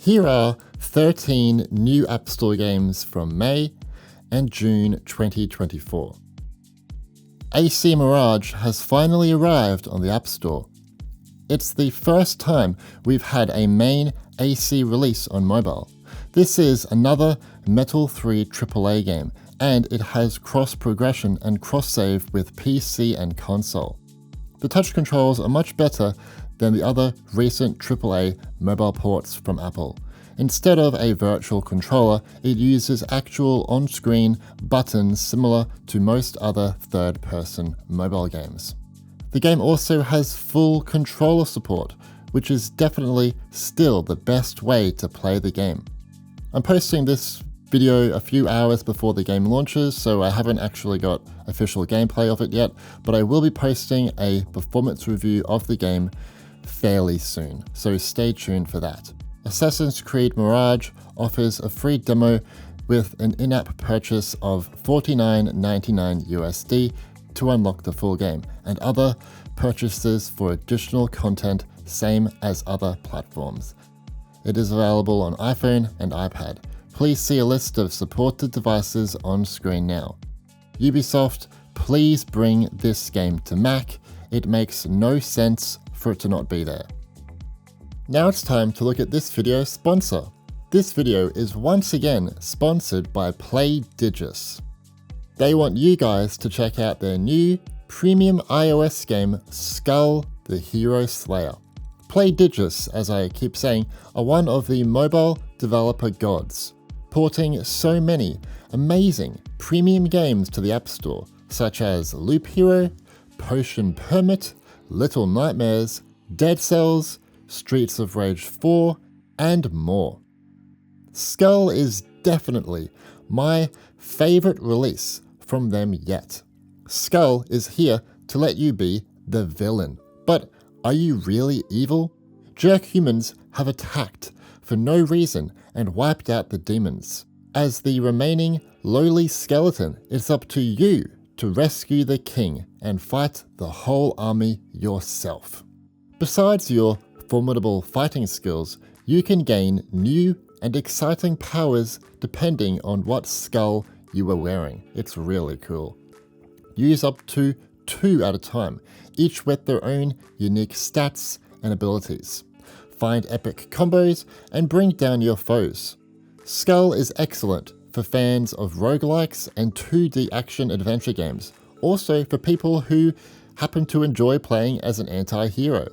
Here are 13 new App Store games from May and June 2024. AC Mirage has finally arrived on the App Store. It's the first time we've had a main AC release on mobile. This is another Metal 3 AAA game, and it has cross-progression and cross-save with PC and console. The touch controls are much better than the other recent AAA mobile ports from Apple. Instead of a virtual controller, it uses actual on-screen buttons similar to most other third-person mobile games. The game also has full controller support, which is definitely still the best way to play the game. I'm posting this video a few hours before the game launches, so I haven't actually got official gameplay of it yet, but I will be posting a performance review of the game fairly soon, so stay tuned for that. Assassin's Creed Mirage offers a free demo with an in-app purchase of $49.99 USD to unlock the full game, and other purchases for additional content, same as other platforms. It is available on iPhone and iPad. Please see a list of supported devices on screen now. Ubisoft, please bring this game to Mac. It makes no sense for it to not be there. Now it's time to look at this video's sponsor. This video is once again sponsored by PlayDigis. They want you guys to check out their new premium iOS game, Skul, the Hero Slayer. PlayDigis, as I keep saying, are one of the mobile developer gods, porting so many amazing premium games to the App Store, such as Loop Hero, Potion Permit, Little Nightmares, Dead Cells, Streets of Rage 4, and more. Skul is definitely my favorite release from them yet. Skul is here to let you be the villain. But are you really evil? Jerk humans have attacked for no reason and wiped out the demons. As the remaining lowly skeleton, it's up to you to rescue the king and fight the whole army yourself. Besides your formidable fighting skills, you can gain new and exciting powers depending on what skull you are wearing. It's really cool. Use up to 2 at a time, each with their own unique stats and abilities. Find epic combos and bring down your foes. Skul is excellent for fans of roguelikes and 2D action adventure games, also for people who happen to enjoy playing as an anti-hero.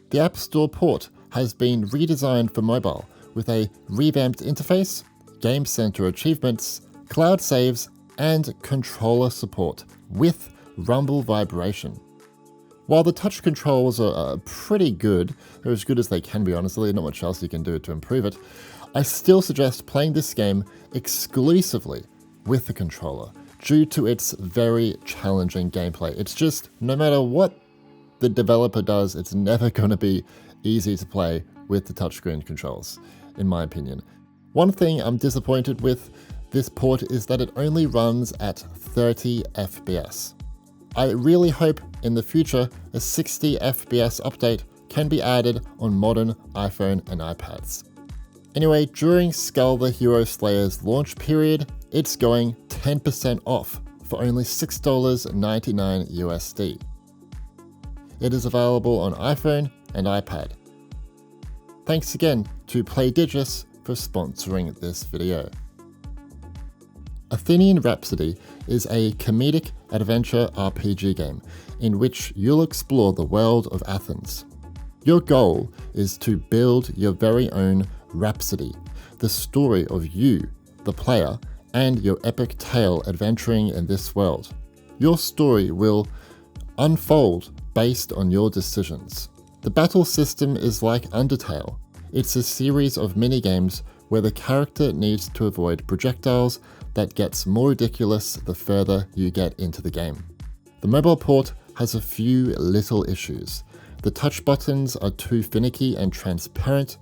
The App Store port has been redesigned for mobile with a revamped interface, Game Center achievements, cloud saves, and controller support with rumble vibration. While the touch controls are pretty good, they're as good as they can be honestly, not much else you can do to improve it, I still suggest playing this game exclusively with the controller due to its very challenging gameplay. It's just, no matter what the developer does, it's never going to be easy to play with the touchscreen controls, in my opinion. One thing I'm disappointed with this port is that it only runs at 30 FPS. I really hope in the future a 60 FPS update can be added on modern iPhone and iPads. Anyway, during Skul the Hero Slayer's launch period, it's going 10% off for only $6.99 USD. It is available on iPhone and iPad. Thanks again to PlayDigis for sponsoring this video. Athenian Rhapsody is a comedic adventure RPG game in which you'll explore the world of Athens. Your goal is to build your very own Rhapsody, the story of you, the player, and your epic tale adventuring in this world. Your story will unfold based on your decisions. The battle system is like Undertale. It's a series of minigames where the character needs to avoid projectiles that gets more ridiculous the further you get into the game. The mobile port has a few little issues. The touch buttons are too finicky and transparent.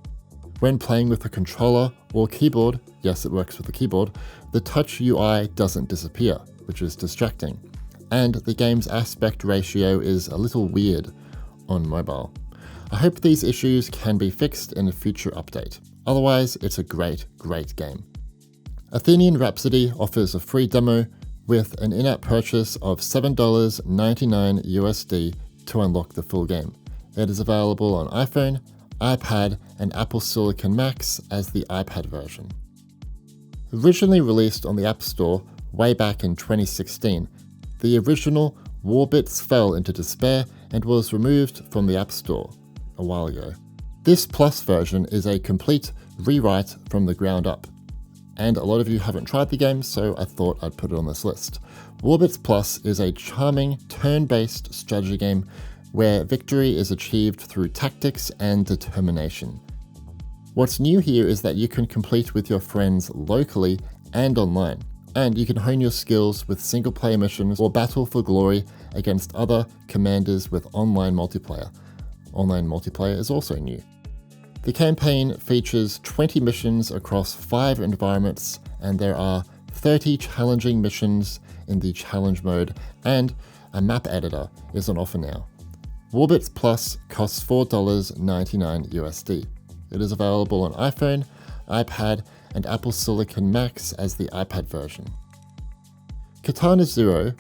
When playing with a controller or keyboard, yes, it works with the keyboard, the touch UI doesn't disappear, which is distracting. And the game's aspect ratio is a little weird on mobile. I hope these issues can be fixed in a future update. Otherwise, it's a great game. Athenian Rhapsody offers a free demo with an in-app purchase of $7.99 USD to unlock the full game. It is available on iPhone, iPad, and Apple Silicon Macs as the iPad version. Originally released on the App Store way back in 2016, the original Warbits fell into despair and was removed from the App Store a while ago. This Plus version is a complete rewrite from the ground up, and a lot of you haven't tried the game, so I thought I'd put it on this list. Warbits Plus is a charming turn-based strategy game where victory is achieved through tactics and determination. What's new here is that you can complete with your friends locally and online, and you can hone your skills with single-player missions or battle for glory against other commanders with online multiplayer. Online multiplayer is also new. The campaign features 20 missions across 5 environments, and there are 30 challenging missions in the challenge mode, and a map editor is on offer now. Warbits Plus costs $4.99 USD. It is available on iPhone, iPad, and Apple Silicon Macs as the iPad version. Katana Zero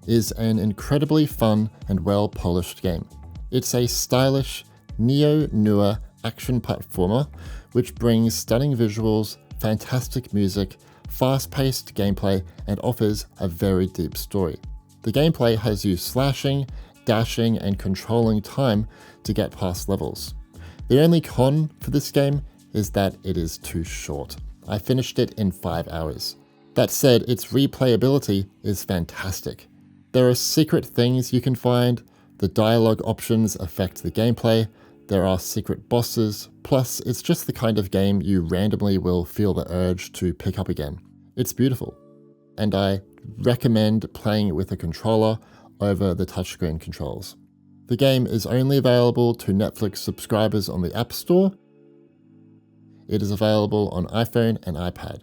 is an incredibly fun and well-polished game. It's a stylish, neo-noir action platformer which brings stunning visuals, fantastic music, fast-paced gameplay, and offers a very deep story. The gameplay has you slashing, dashing, and controlling time to get past levels. The only con for this game is that it is too short. I finished it in 5 hours. That said, its replayability is fantastic. There are secret things you can find, the dialogue options affect the gameplay, there are secret bosses, plus it's just the kind of game you randomly will feel the urge to pick up again. It's beautiful, and I recommend playing it with a controller over the touchscreen controls. The game is only available to Netflix subscribers on the App Store. It is available on iPhone and iPad.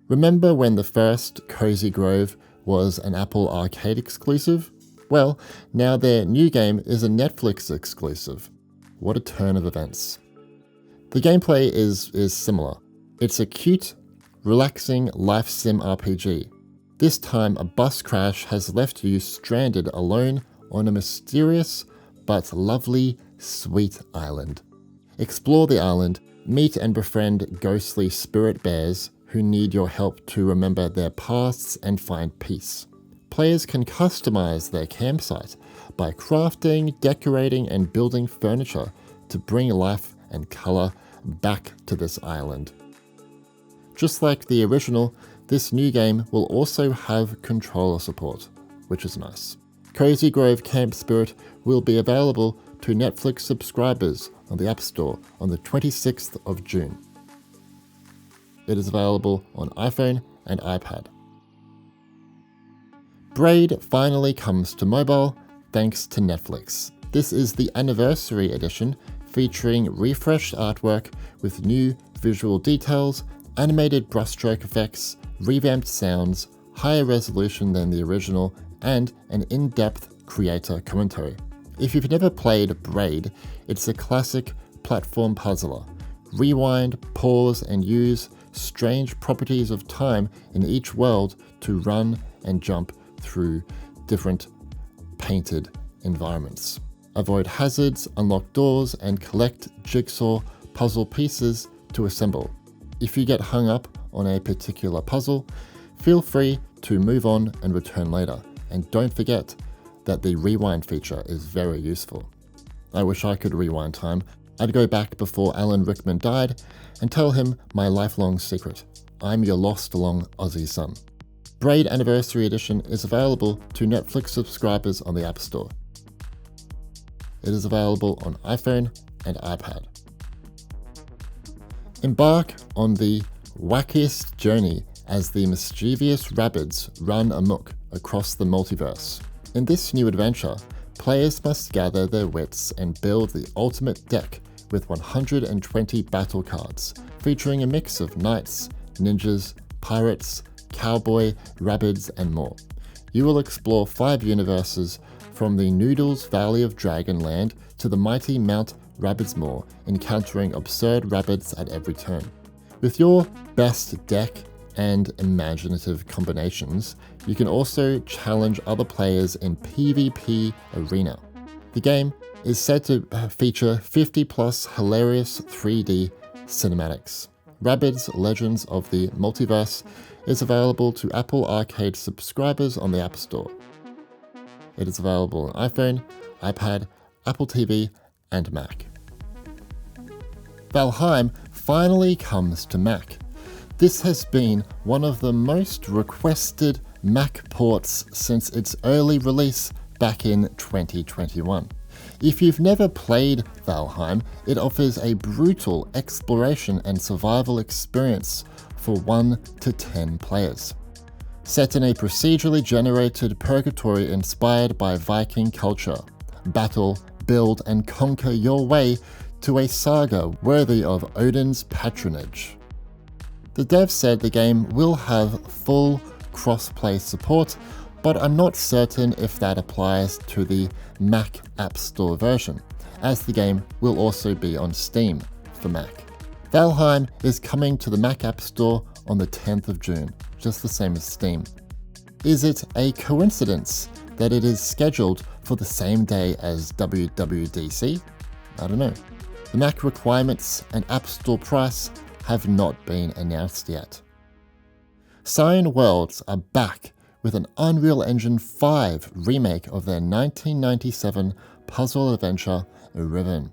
Remember when the first Cozy Grove was an Apple Arcade exclusive? Well, now their new game is a Netflix exclusive. What a turn of events. The gameplay is similar. It's a cute, relaxing life sim RPG. This time a bus crash has left you stranded alone on a mysterious but lovely, sweet island. Explore the island, meet and befriend ghostly spirit bears who need your help to remember their pasts and find peace. Players can customize their campsite by crafting, decorating, and building furniture to bring life and color back to this island. Just like the original, this new game will also have controller support, which is nice. Cozy Grove Camp Spirit will be available to Netflix subscribers on the App Store on the 26th of June. It is available on iPhone and iPad. Braid finally comes to mobile thanks to Netflix. This is the anniversary edition featuring refreshed artwork with new visual details, animated brushstroke effects, revamped sounds, higher resolution than the original, and an in-depth creator commentary. If you've never played Braid, it's a classic platform puzzler. Rewind, pause, and use strange properties of time in each world to run and jump through different painted environments. Avoid hazards, unlock doors, and collect jigsaw puzzle pieces to assemble. If you get hung up on a particular puzzle, feel free to move on and return later. And don't forget that the rewind feature is very useful. I wish I could rewind time. I'd go back before Alan Rickman died and tell him my lifelong secret. I'm your lost long Aussie son. Braid Anniversary Edition is available to Netflix subscribers on the App Store. It is available on iPhone and iPad. Embark on the wackiest journey as the mischievous Rabbids run amok across the multiverse. In this new adventure, players must gather their wits and build the ultimate deck with 120 battle cards, featuring a mix of knights, ninjas, pirates, cowboy, rabbids, and more. You will explore 5 universes from the Noodles Valley of Dragonland to the mighty Mount Rabbids more, encountering absurd Rabbids at every turn. With your best deck and imaginative combinations, you can also challenge other players in PvP Arena. The game is said to feature 50 plus hilarious 3D cinematics. Rabbids Legends of the Multiverse is available to Apple Arcade subscribers on the App Store. It is available on iPhone, iPad, Apple TV, and Mac. Valheim finally comes to Mac. This has been one of the most requested Mac ports since its early release back in 2021. If you've never played Valheim, it offers a brutal exploration and survival experience for 1 to 10 players. Set in a procedurally generated purgatory inspired by Viking culture, battle, build, and conquer your way to a saga worthy of Odin's patronage. The dev said the game will have full cross-play support, but I'm not certain if that applies to the Mac App Store version, as the game will also be on Steam for Mac. Valheim is coming to the Mac App Store on the 10th of June, just the same as Steam. Is it a coincidence that it is scheduled for the same day as WWDC? I don't know. The Mac requirements and App Store price have not been announced yet. Cyan Worlds are back with an Unreal Engine 5 remake of their 1997 puzzle adventure, Riven.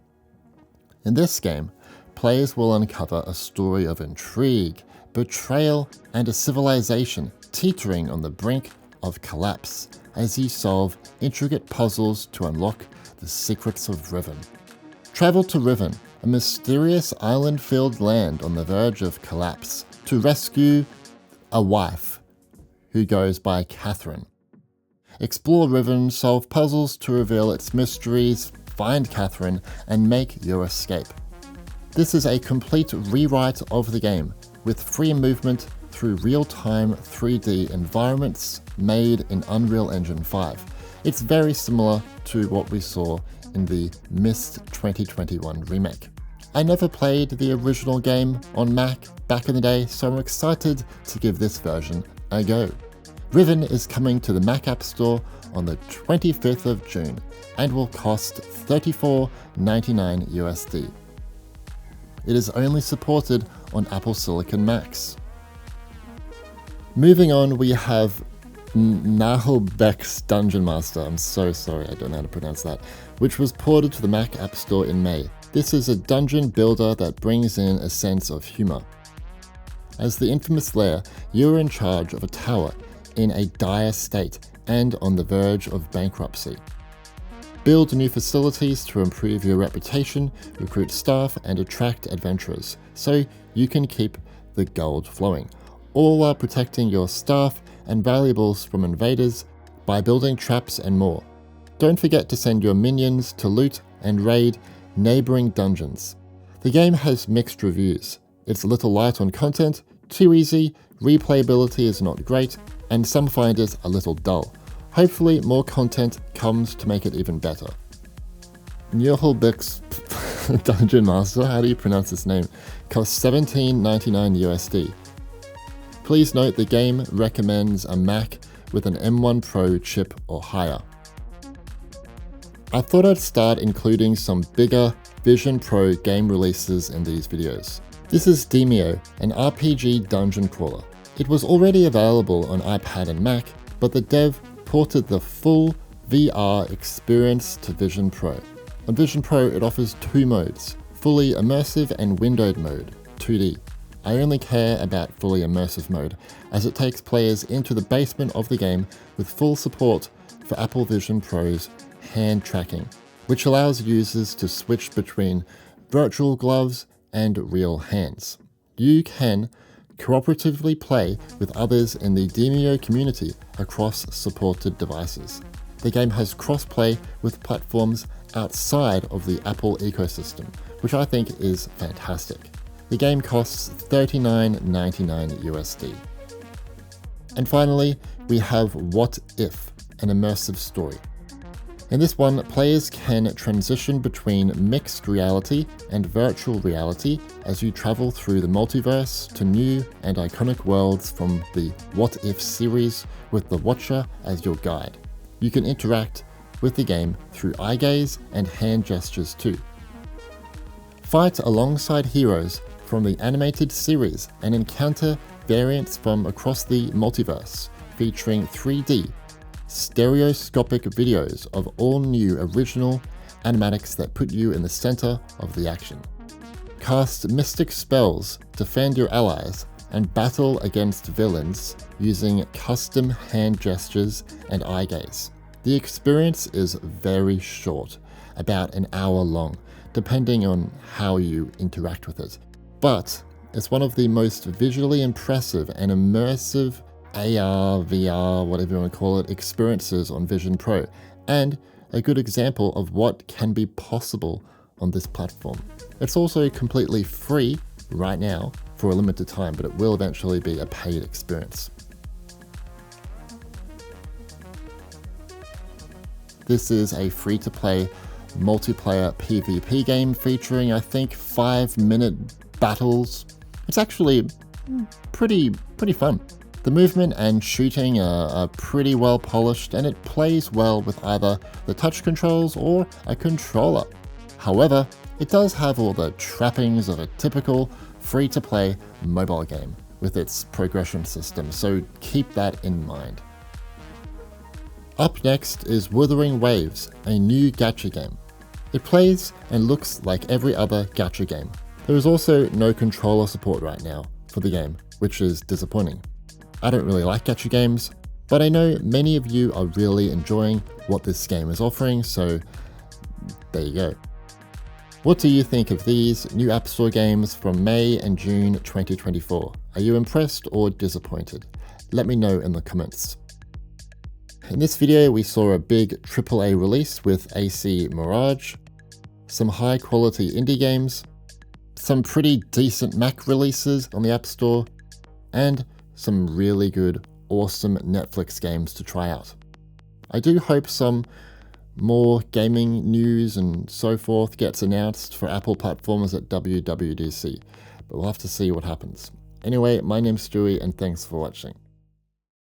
In this game, players will uncover a story of intrigue, betrayal, and a civilization teetering on the brink of collapse as you solve intricate puzzles to unlock the secrets of Riven. Travel to Riven, a mysterious island-filled land on the verge of collapse, to rescue a wife who goes by Catherine. Explore Riven, solve puzzles to reveal its mysteries, find Catherine, and make your escape. This is a complete rewrite of the game, with free movement through real-time 3D environments made in Unreal Engine 5. It's very similar to what we saw in the Myst 2021 remake. I never played the original game on Mac back in the day, so I'm excited to give this version a go. Riven is coming to the Mac App Store on the 25th of June and will cost $34.99 USD. It is only supported on Apple Silicon Macs. Moving on, we have Naheulbeuk's Dungeon Master, I'm so sorry, I don't know how to pronounce that, which was ported to the Mac App Store in May. This is a dungeon builder that brings in a sense of humor. As the infamous Lair, you're in charge of a tower in a dire state and on the verge of bankruptcy. Build new facilities to improve your reputation, recruit staff, and attract adventurers, so you can keep the gold flowing, all while protecting your staff and valuables from invaders by building traps and more. Don't forget to send your minions to loot and raid neighboring dungeons. The game has mixed reviews. It's a little light on content, too easy, replayability is not great, and some find it a little dull. Hopefully more content comes to make it even better. Naheulbeuk's Dungeon Master, how do you pronounce this name, costs $17.99 USD. Please note the game recommends a Mac with an M1 Pro chip or higher. I thought I'd start including some bigger Vision Pro game releases in these videos. This is Demeo, an RPG dungeon crawler. It was already available on iPad and Mac, but the dev ported the full VR experience to Vision Pro. On Vision Pro, it offers two modes, fully immersive and windowed mode, 2D. I only care about fully immersive mode, as it takes players into the basement of the game with full support for Apple Vision Pro's hand tracking, which allows users to switch between virtual gloves and real hands. You can cooperatively play with others in the Demeo community across supported devices. The game has cross-play with platforms outside of the Apple ecosystem, which I think is fantastic. The game costs $39.99 USD. And finally, we have What If, an immersive story. In this one, players can transition between mixed reality and virtual reality as you travel through the multiverse to new and iconic worlds from the What If series with the Watcher as your guide. You can interact with the game through eye gaze and hand gestures too. Fight alongside heroes from the animated series and encounter variants from across the multiverse, featuring 3D stereoscopic videos of all new original animatics that put you in the center of the action. Cast mystic spells, defend your allies, and battle against villains using custom hand gestures and eye gaze. The experience is very short, about an hour long, depending on how you interact with it. But it's one of the most visually impressive and immersive AR, VR, whatever you want to call it, experiences on Vision Pro, and a good example of what can be possible on this platform. It's also completely free right now for a limited time, but it will eventually be a paid experience. This is a free-to-play multiplayer PvP game featuring, I think, 5-minute battles. It's actually pretty fun. The movement and shooting are pretty well polished, and it plays well with either the touch controls or a controller. However, it does have all the trappings of a typical free-to-play mobile game with its progression system, so keep that in mind. Up next is Wuthering Waves, a new gacha game. It plays and looks like every other gacha game. There is also no controller support right now for the game, which is disappointing. I don't really like gacha games, but I know many of you are really enjoying what this game is offering, so there you go. What do you think of these new App Store games from May and June 2024? Are you impressed or disappointed? Let me know in the comments. In this video, we saw a big AAA release with AC Mirage, some high quality indie games, some pretty decent Mac releases on the App Store, and some really good, awesome Netflix games to try out. I do hope some more gaming news and so forth gets announced for Apple platforms at WWDC, but we'll have to see what happens. Anyway, my name's Stewie and thanks for watching.